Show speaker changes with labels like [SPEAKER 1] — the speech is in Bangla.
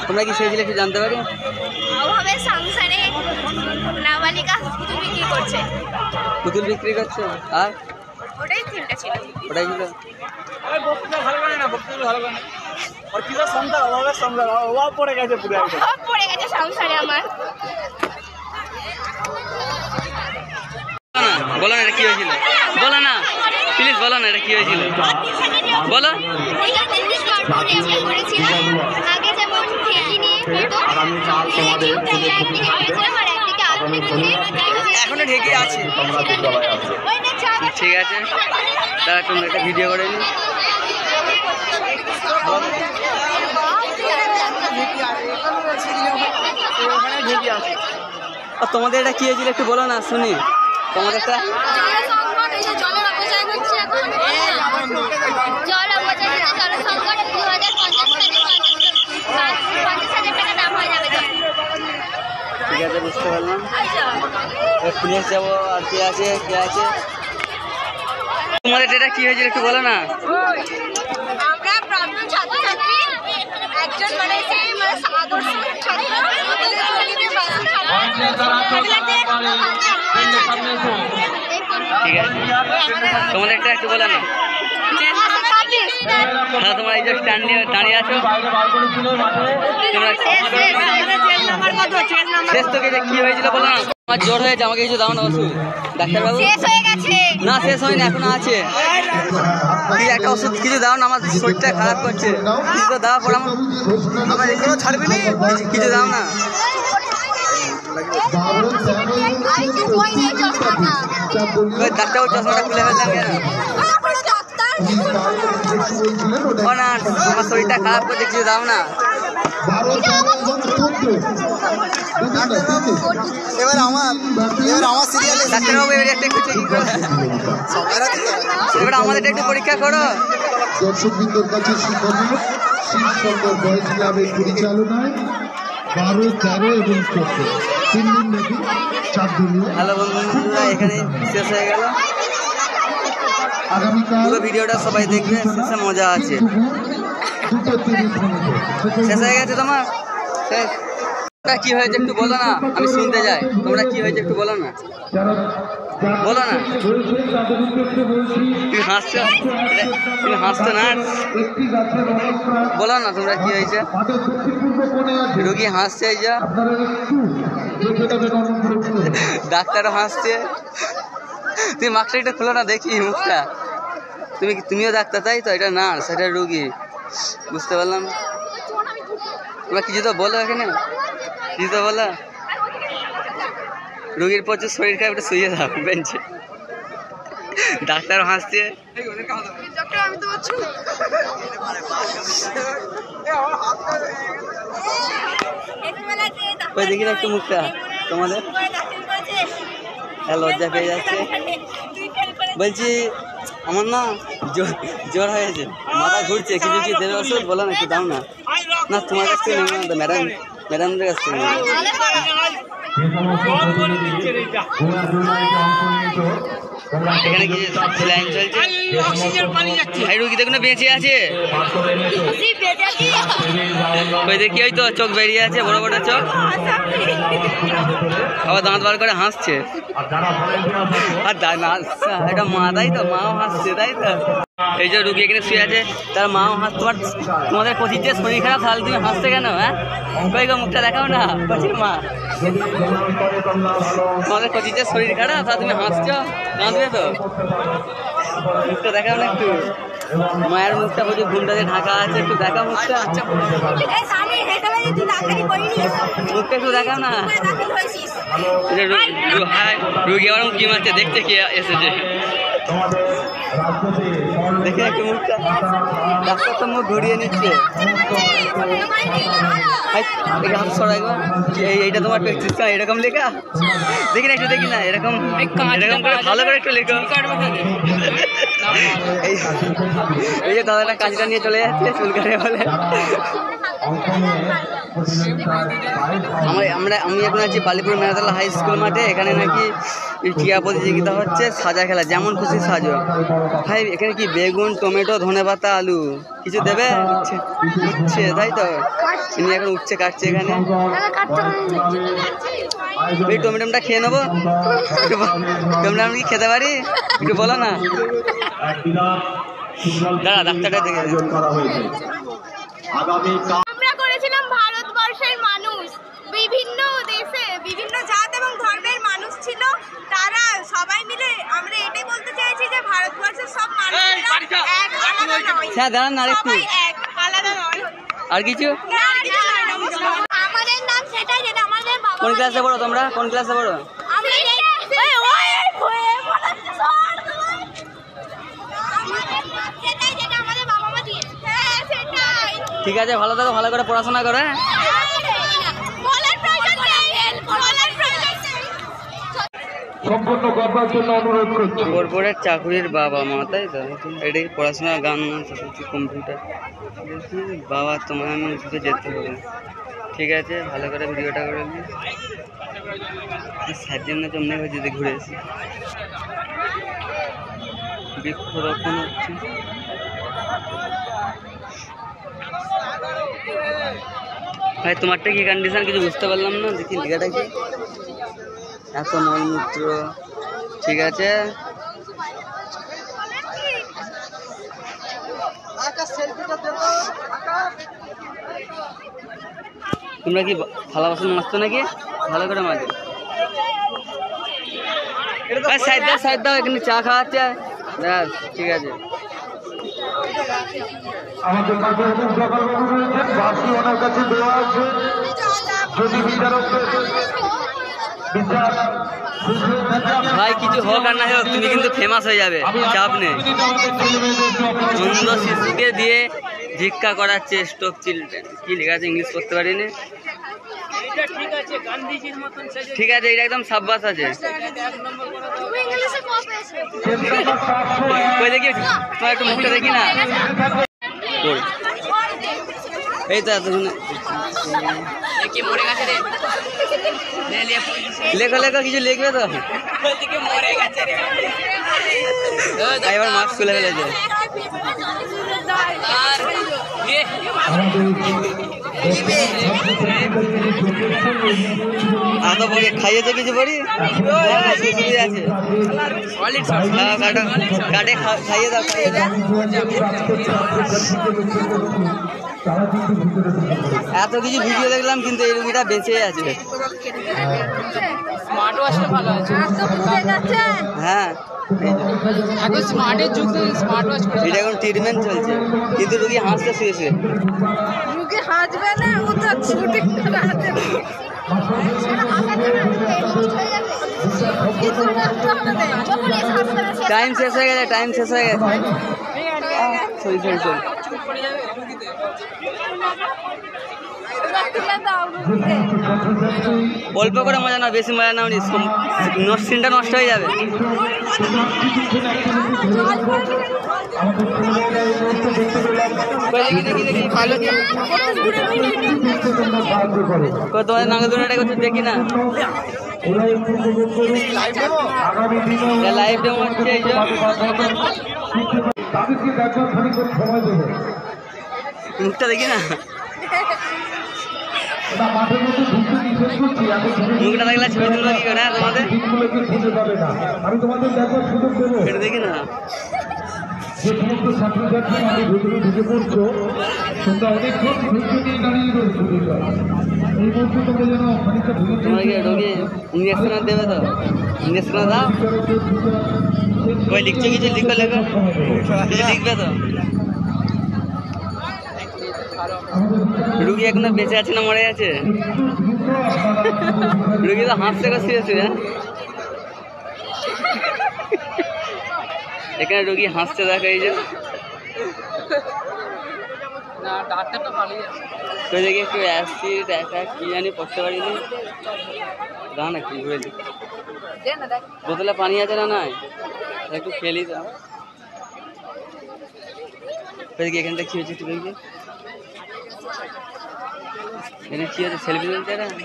[SPEAKER 1] তোমরা কি শুয়েছিলে একটু জানতে পারি?
[SPEAKER 2] অভাবের সংসারে নাবালিকা পুতুল বিক্রি করছে।
[SPEAKER 1] পুতুল বিক্রি করছে আর
[SPEAKER 2] ওটাই থিমটা ছিল।
[SPEAKER 1] ওটাই ছিল।
[SPEAKER 2] অভাব পড়ে গেছে সংসারে আমার।
[SPEAKER 1] বলো না এটা কি হয়েছিল, বলো না প্লিজ, বলো না এটা কি হয়েছিল, বলো।
[SPEAKER 2] আগে যেমন ঢেকি নিয়ে
[SPEAKER 1] এখনো ঢেকে আছে। ঠিক আছে, তারা তোমরা একটা ভিডিও করে নি। তোমাদের এটা কি হয়েছিল একটু বলো না শুনি। তোমাদের একটা ঠিক আছে, বুঝতে পারলাম। পুলিশ যাবো আর কে আছে কে আছে। তোমাদের এটা কি হয়েছিল একটু বলো না।
[SPEAKER 2] আমরা প্রাক্তন ছাত্রছাত্রী একজন মানে আদর্শ ছাত্র
[SPEAKER 1] ঠিক আছে, তোমাদের একটা একটু বলো না। হ্যাঁ, তোমরা এই যে স্ট্যান্ড নিয়ে দাঁড়িয়ে আছো, শেষ তোকে কি হয়েছিল বলো না। আমার জ্বর হয়েছে, আমাকে কিছু দাও না ওষুধ ডাক্তারবাবু। না শেষ হয়নি, এখনো আছে। একটা ওষুধ কিছু দাও না, আমার শরীরটা খারাপ করছে। কিছু দাও পর আমার এগুলো ছাড়বি না, কিছু দাও না। ডাক্তারবাবু চশমাটা খুলে ফেললাম কেন? ও না, আমার শরীরটা খারাপ করছে, কিছু দাও না।
[SPEAKER 3] এবার আমার সিরিয়ালে
[SPEAKER 1] ডাক্তারবাবু এবার একটু চেকিং করো, এবার আমাদের একটু পরীক্ষা করো।
[SPEAKER 4] দর্শকবৃন্দর কাছে শিক্ষণীয় শিবশঙ্কর বয়েজ ক্লাবের পরিচালনায় 12, 13 এবং 14 3 দিন ব্যাপী 4 দলীয়।
[SPEAKER 1] হ্যালো বন্ধুরা, এখানে শেষ হয়ে গেল।
[SPEAKER 4] আগামীকাল
[SPEAKER 1] পুরো ভিডিওটা সবাই দেখবে, শেষে মজা আছে।
[SPEAKER 4] 2:30 মিনিটে
[SPEAKER 1] শেষ হয়ে গেছে তোমার শেষ। কি হয়েছে একটু বলো না, আমি শুনতে যাই। তোমরা কি হয়েছে একটু বলো না, বলো না। তুমি হাসছো, তুমি হাসছো না, বলো না তোমরা কি হয়েছে। রোগী হাসছে, এই যা ডাক্তারও হাসছে। তুমি মাস্কটা একটু খোলো না দেখি মুখটা। তুমিও ডাক্তার তাই তো? এটা নার্স, এটা রোগী, বুঝতে পারলাম। তোমরা কিছু তো বলো এখানে, কিছু তো বলো। রোগীর প্রচুর শরীর খারাপ, একটু শুয়ে দাও বেঞ্চে। ডাক্তারও হাসছে। ওই দেখি না একটু মুখটা তোমাদের, লজ্জা পেয়ে যাচ্ছে। বলছি আমার না জ্বর হয়েছে, মাথা ঘুরছে, কিছু কি দেবে ওষুধ বলো না, একটু দাও না। না তোমার কাছ থেকে নেবো না, ম্যাডামদের কাছ থেকে নেবো। এখানে কি লাইন চলছে? ভাই রুগী দেখুন বেঁচে আছে। ওই দেখি ওই তো চোখ বেরিয়ে আছে, বড় বড় চোখ, আবার দাঁত বার করে হাসছে। আর এটা মা, তাই তো? মাও হাসছে, তাই তো? এই যে রুগী এখানে শুয়ে আছে, তার মাও হাস। তোমাদের কচির যে শরীর খারাপ, তাহলে তুমি হাসছে কেন? হ্যাঁ, কই গো মুখটা দেখাও না কচির মা। তোমাদের কচির যে শরীর খারাপ, তাহলে তুমি হাসছো, কাঁদবে তো। মুখটা দেখাও না একটু। মায়ের মুখটা প্রচুর ঘুমটাতে ঢাকা আছে, একটু দেখা মুখটা। মুখটা একটু দেখাও না। রুগী আবার কি মারছে, দেখছে কে এসেছে, দেখে একটু মুখটা। ডাক্তার তো মুখ ঘুরিয়ে নিচ্ছে। হাত সরাই গো, এইটা তোমার প্রেসক্রিপশন এরকম লেখা, দেখি না একটু, দেখি না এরকম এরকম করে ভালো করে একটু লেখো। এই যে দাদাটা কাজটা নিয়ে চলে যাচ্ছে, চুল কাটে বলে। আমি এখন আছি বালিপুর মেরাতলা হাই স্কুল মাঠে। এখানে নাকি ক্রীড়া প্রতিযোগিতা হচ্ছে, সাজা খেলা, যেমন খুশি সাজো। ভাই এখানে কি বেগুন, টমেটো, ধনেপাতা, আলু কিছু দেবে? উচ্ছে, তাই তো? ইনি এখন উচ্ছে কাটছে এখানে। এই টমেটোটা খেয়ে নেবো। টমেটো আমি কি খেতে পারি? একটু বলো না। দাঁড়া, ডাক্তারটা দেখে।
[SPEAKER 2] আমরা করেছিলাম ভারতবর্ষের মানুষ, বিভিন্ন দেশে বিভিন্ন জাত এবং ধর্মের মানুষ ছিল, তারা সবাই মিলে আমরা এটাই বলতে চাইছি যে ভারতবর্ষের সব মানুষরা এক, আলাদা নয়।
[SPEAKER 1] হ্যাঁ দাঁড়ান না আরেকটু।
[SPEAKER 2] সবাই এক, আলাদা নয়।
[SPEAKER 1] আর কিছু?
[SPEAKER 2] আমাদের নাম সেটাই, যেটা আমাদের বাবা।
[SPEAKER 1] কোন ক্লাসে পড়ো তোমরা? কোন ক্লাসে পড়ো?
[SPEAKER 2] আমরা সেটাই, যেটা আমাদের বাবা মা দিয়েছে। হ্যাঁ সেটাই।
[SPEAKER 1] ঠিক আছে, ভালো থাকো, ভালো করে পড়াশোনা করো।
[SPEAKER 2] বলার প্রয়োজন নেই, বলার প্রয়োজন নেই।
[SPEAKER 4] সম্পূর্ণ করবার জন্য অনুরোধ করছি।
[SPEAKER 1] কর্পোরেট চাকরির বাবা মা, তাই তো? এটা কি পড়াশোনা, গান, কম্পিউটার? বাবা তোমার আমি শুধু যেতে হবে। ঠিক আছে, ভালো করে ভিডিওটা করে নিই। সাত জন্য জমনে হয়েছে, ঘুরে এসে বৃক্ষরোপণ হচ্ছে। ভাই তোমারটা কি কন্ডিশন কিছু বুঝতে পারলাম না, দেখি লেখাটা কি? এত মলমূত্র, ঠিক আছে। তোমরা কি থালা বাসন মাজছো নাকি? ভালো করে মাজো। সাইড দাও, সাইড দাও, এখানে চা খাওয়াচ্ছে। ব্যাস, ঠিক আছে।
[SPEAKER 4] আমাদের কাছে সকালবাবু রয়েছেন, বাসি ওনার কাছে দেওয়া আছে। যদি বিচারকদের বিচার
[SPEAKER 1] ভাই কিছু হোক আর না হোক, তুমি কিন্তু ফেমাস হয়ে যাবে, চাপ নেই। অন্ধ শিশুকে দিয়ে ভিক্ষা করাচ্ছে, স্টপ চিলড্রেন। কি লেখা আছে ইংলিশ পড়তে পারিনি। ঠিক আছে, এটা একদম সাব্বাস আছে। কই দেখি তোমার একটু মুখটা দেখি না। কই? এই তো এতক্ষণে লেখো লেখো, কিছু লিখবে তো? এবার মাস্ক খুলে ফেলেছে। এত পরে খাইয়েছে কিছু পরি আছে। কাটে খাইয়ে দাও, খাইয়ে দাও। এত কিছু ভিডিও দেখলাম, কিন্তু এই রুগীটা বেঁচে আছে।
[SPEAKER 5] স্মার্ট ওয়াচটা ভালো আছে।
[SPEAKER 1] হ্যাঁ,
[SPEAKER 5] এখন স্মার্টের যুগ, স্মার্ট ওয়াচ করে।
[SPEAKER 1] এটা এখন ট্রিটমেন্ট চলছে, কিন্তু রুগী হাসতে শুয়েছে।
[SPEAKER 5] রুগী হাসবে না, ও তো শুটিং করে হাসবে।
[SPEAKER 1] টাইম শেষ হয়ে গেছে, টাইম শেষ হয়ে গেছে। Sorry sorry sorry. অল্প করে মজা না, বেশি মজা নাও, সিনটা নষ্ট হয়ে যাবে। তোমাদের নাগর দুনিয়াটা করছে, দেখি না। লাইভ ডেমো হচ্ছে, এই যে মুখটা দেখি না। মুখটা দেখলে ছবি তুলবো কি করে তোমাদের? এটা দেখি না।
[SPEAKER 4] যে সমস্ত ছাত্রছাত্রী আমাদের ভেতরে ঢুকে পড়ছো, তোমরা অনেকক্ষণ ধৈর্য নিয়ে দাঁড়িয়ে রয়েছো। এই মুহূর্তে তোমরা যেন খানিকটা
[SPEAKER 1] তোমরা কি রোগী ইঞ্জেকশন দেবে তো? ইঞ্জেকশন দাও। ওই লিখছো কিছু? লিখবে লেখো, কিছু লিখবে তো? রুগী এখনো বেঁচে আছে না মরে আছে? রুগী তো হাসতে শুয়েছে। হ্যাঁ, এখানে রুগী হাসতে দেখা, এই যে দেখি একটু অ্যাসিড একটা কি জানি পড়তে পারিনি। দাও না, কি ঘুরে দিই। বোতলে পানি আছে না? নাই, একটু খেলি দাও। এখানটা কি হয়েছে একটু দেখি। এখানে কি আছে সেলফি তুলতে না তুমি